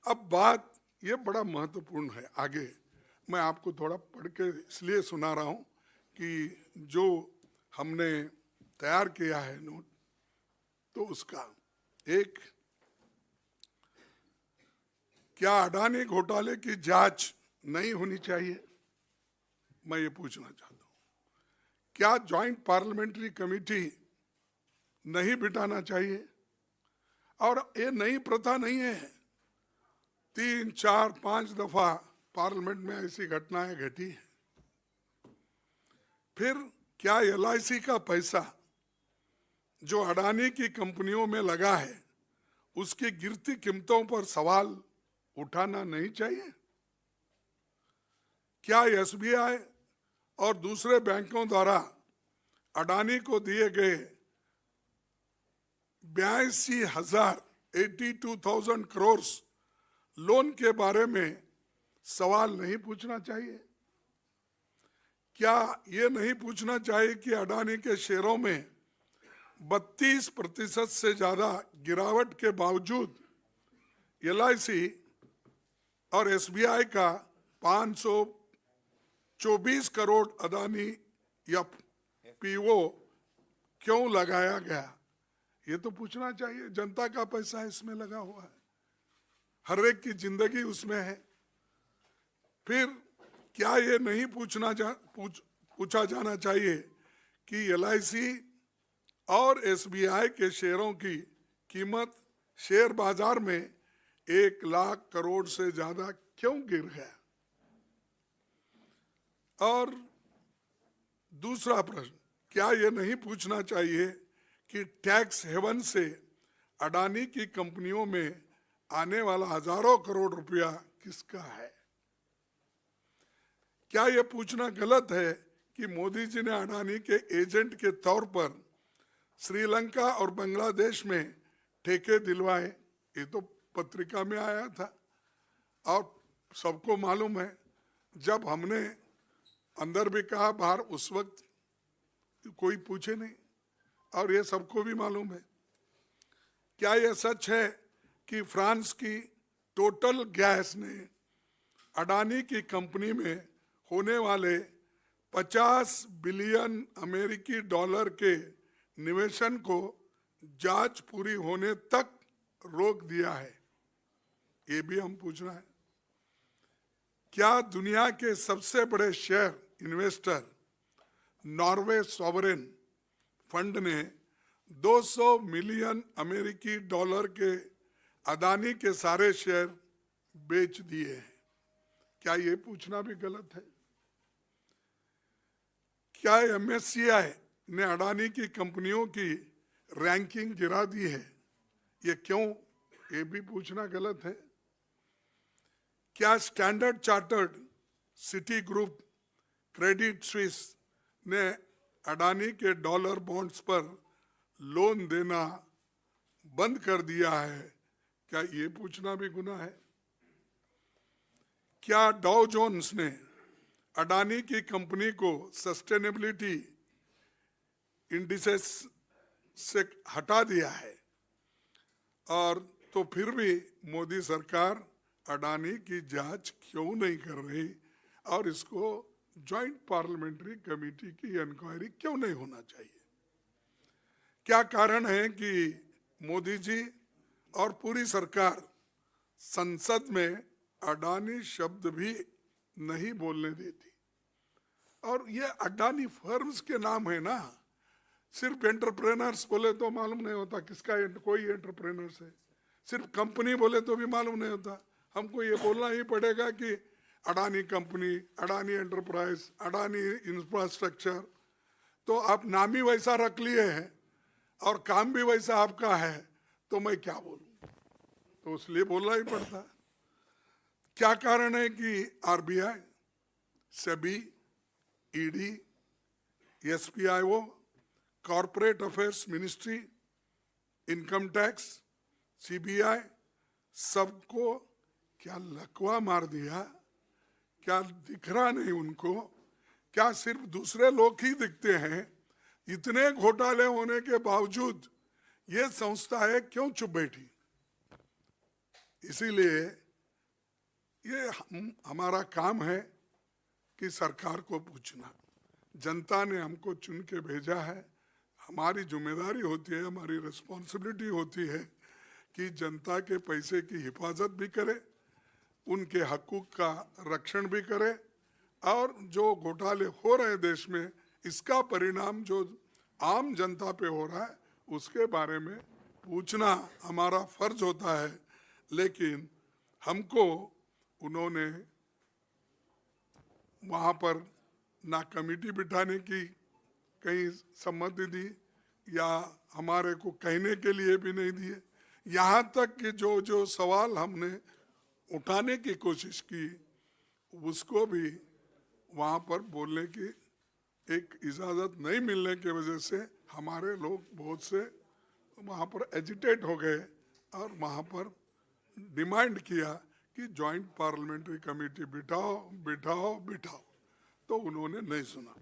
अब बात ये बड़ा महत्वपूर्ण है। आगे मैं आपको थोड़ा पढ़ के इसलिए सुना रहा हूँ कि जो हमने तैयार किया है नोट, तो उसका एक, क्या अडानी घोटाले की जांच नहीं होनी चाहिए? मैं ये पूछना चाहता हूँ। क्या ज्वाइंट पार्लियामेंट्री कमेटी नहीं बिठाना चाहिए? और ये नई प्रथा नहीं है, 3, 4, 5 दफा पार्लियामेंट में ऐसी घटनाएं घटी है। फिर क्या LIC का पैसा जो अडानी की कंपनियों में लगा है, उसकी गिरती कीमतों पर सवाल उठाना नहीं चाहिए? क्या SBI और दूसरे बैंकों द्वारा अडानी को दिए गए 82,000 करोड़ लोन के बारे में सवाल नहीं पूछना चाहिए? क्या ये नहीं पूछना चाहिए कि अडानी के शेयरों में 32% से ज्यादा गिरावट के बावजूद LIC और SBI का 524 करोड़ अडानी FPO क्यों लगाया गया? ये तो पूछना चाहिए। जनता का पैसा इसमें लगा हुआ है, हर एक की जिंदगी उसमें है। फिर क्या ये नहीं पूछा जाना चाहिए कि LIC और SBI के शेयरों की कीमत शेयर बाजार में 1 लाख करोड़ से ज्यादा क्यों गिर गया? और दूसरा प्रश्न, क्या ये नहीं पूछना चाहिए कि टैक्स हेवन से अडानी की कंपनियों में आने वाला हजारों करोड़ रुपया किसका है? क्या यह पूछना गलत है कि मोदी जी ने अडानी के एजेंट के तौर पर श्रीलंका और बांग्लादेश में ठेके दिलवाए? ये तो पत्रिका में आया था और सबको मालूम है। जब हमने अंदर भी कहा, बाहर उस वक्त कोई पूछे नहीं, और ये सबको भी मालूम है। क्या यह सच है कि फ्रांस की टोटल गैस ने अडानी की कंपनी में होने वाले 50 बिलियन अमेरिकी डॉलर के निवेशन को जांच पूरी होने तक रोक दिया है? ये भी हम पूछना है। क्या दुनिया के सबसे बड़े share investor Norway sovereign fund ने 200 मिलियन अमेरिकी डॉलर के अडानी के सारे शेयर बेच दिए हैं? क्या ये पूछना भी गलत है? क्या MSCI ने अडानी की कंपनियों की रैंकिंग गिरा दी है? ये क्यों? ये भी पूछना गलत है। क्या standard chartered, city group, Credit Suisse ने अडानी के डॉलर बॉन्ड्स पर लोन देना बंद कर दिया है? क्या ये पूछना भी गुनाह है? क्या डाउ जोन्स ने अडानी की कंपनी को सस्टेनेबिलिटी इंडिसेस से हटा दिया है? और तो फिर भी मोदी सरकार अडानी की जांच क्यों नहीं कर रही और इसको ज्वाइंट पार्लियामेंट्री कमेटी की इंक्वायरी क्यों नहीं होना चाहिए? क्या कारण है कि मोदी जी और पूरी सरकार संसद में अडानी शब्द भी नहीं बोलने देती? और ये अडानी फर्म्स के नाम है ना, सिर्फ एंटरप्रेनर्स बोले तो मालूम नहीं होता किसका कोई एंटरप्रेनर्स है, सिर्फ कंपनी बोले तो भी मालूम नहीं होता। हमको ये बोलना ही पड़ेगा कि Adani company, Adani enterprise, Adani infrastructure. तो आप नाम ही वैसा रख लिए हैं और काम भी वैसा आपका है, तो मैं क्या बोलूं? तो इसलिए बोलना ही पड़ता। क्या कारण है कि RBI, SEBI, ED, SPIO, corporate affairs ministry, income tax, CBI सबको क्या लकवा मार दिया? क्या दिख रहा नहीं उनको? क्या सिर्फ दूसरे लोग ही दिखते हैं? इतने घोटाले होने के बावजूद ये संस्था है क्यों चुप बैठी? इसीलिए ये हमारा काम है कि सरकार को पूछना। जनता ने हमको चुन के भेजा है, हमारी जिम्मेदारी होती है, हमारी रिस्पॉन्सिबिलिटी होती है कि जनता के पैसे की हिफाजत भी करे, उनके हकूक का रक्षण भी करे, और जो घोटाले हो रहे हैं देश में, इसका परिणाम जो आम जनता पे हो रहा है उसके बारे में पूछना हमारा फर्ज होता है। लेकिन हमको उन्होंने वहाँ पर ना कमेटी बिठाने की कहीं सम्मति दी, या हमारे को कहने के लिए भी नहीं दिए। यहाँ तक कि जो जो सवाल हमने उठाने की कोशिश की उसको भी वहाँ पर बोलने की एक इजाज़त नहीं मिलने की वजह से हमारे लोग बहुत से वहाँ पर एजिटेट हो गए और वहाँ पर डिमांड किया कि जॉइंट पार्लियामेंट्री कमेटी बिठाओ बिठाओ बिठाओ, तो उन्होंने नहीं सुना।